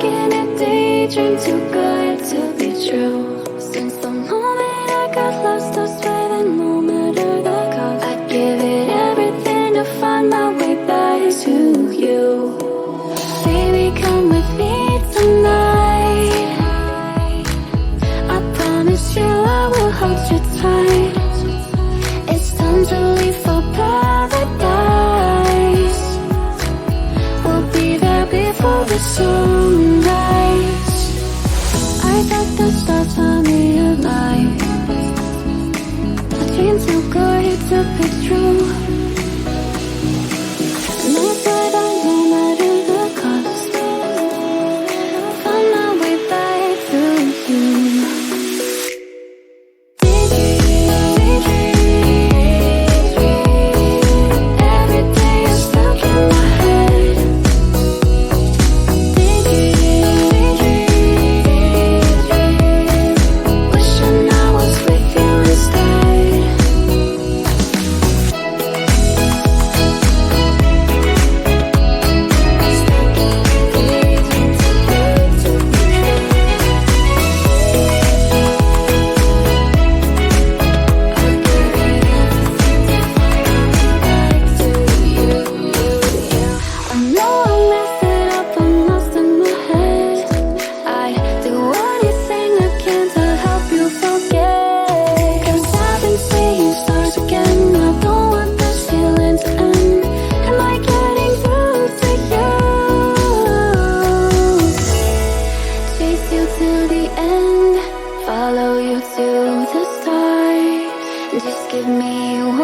in a daydream too good to be true. Since the moment I got lost, I swear that no matter the cost, I'd give it everything to find my way back to you. Baby, come with me tonight. I promise you I will hold you tight. It's time to leave for paradise. We'll be there before the sunrise. I thought the stars saw me alive. A dream too good to be true. And I swear that no matter the cost, find my way back through you. Every day you're stuck in my head. Wishing I was with you instead. I know I messed it up, I'm lost in my head. I'd do anything I can to help you forget. 'Cause I've been seeing stars again. I don't want this feeling to end. Am I getting through to you? Chase you to the end, follow you to the start. Just give me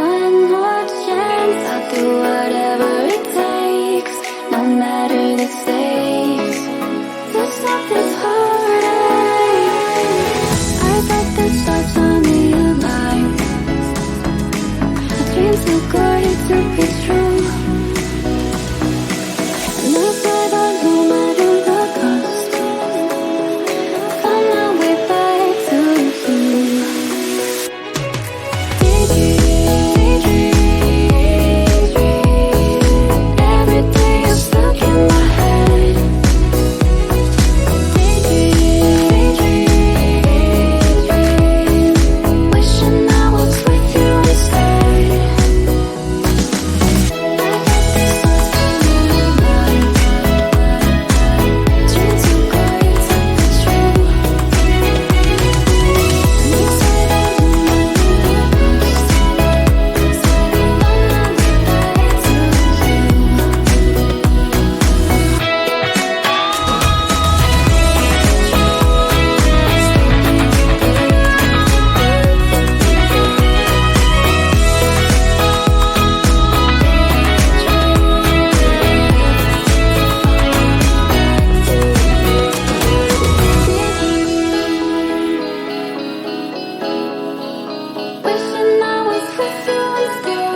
one more chance. I'll do whatever it takes, no matter the stakes. To stop this heartache. I thought the stars saw me alive. A dream too good to be true. And I swear that no matter the cost, find my way back to you. Every day you're stuck in my head. Wishing I was with you instead. I got this lost in my mind. Dream too good to be true. And you say that no matter the cost, find my way back to you. Wishing I was with you instead.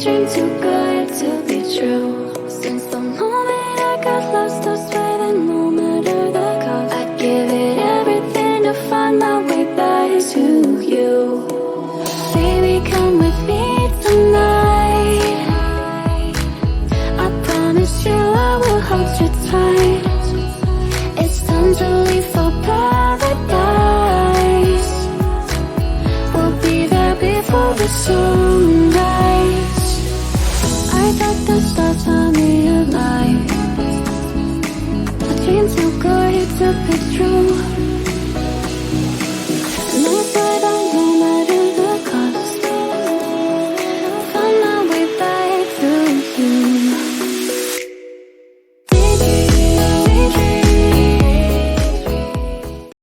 Dream too good to be true. Since the moment I got lost, I swear that no matter the cost, I'd give it everything to find my way back to you. Baby, come with me tonight. I promise you I will hold you tight. It's time to leave for paradise. We'll be there before the sunrise. I thought the stars found me alive. A dream too good to be true.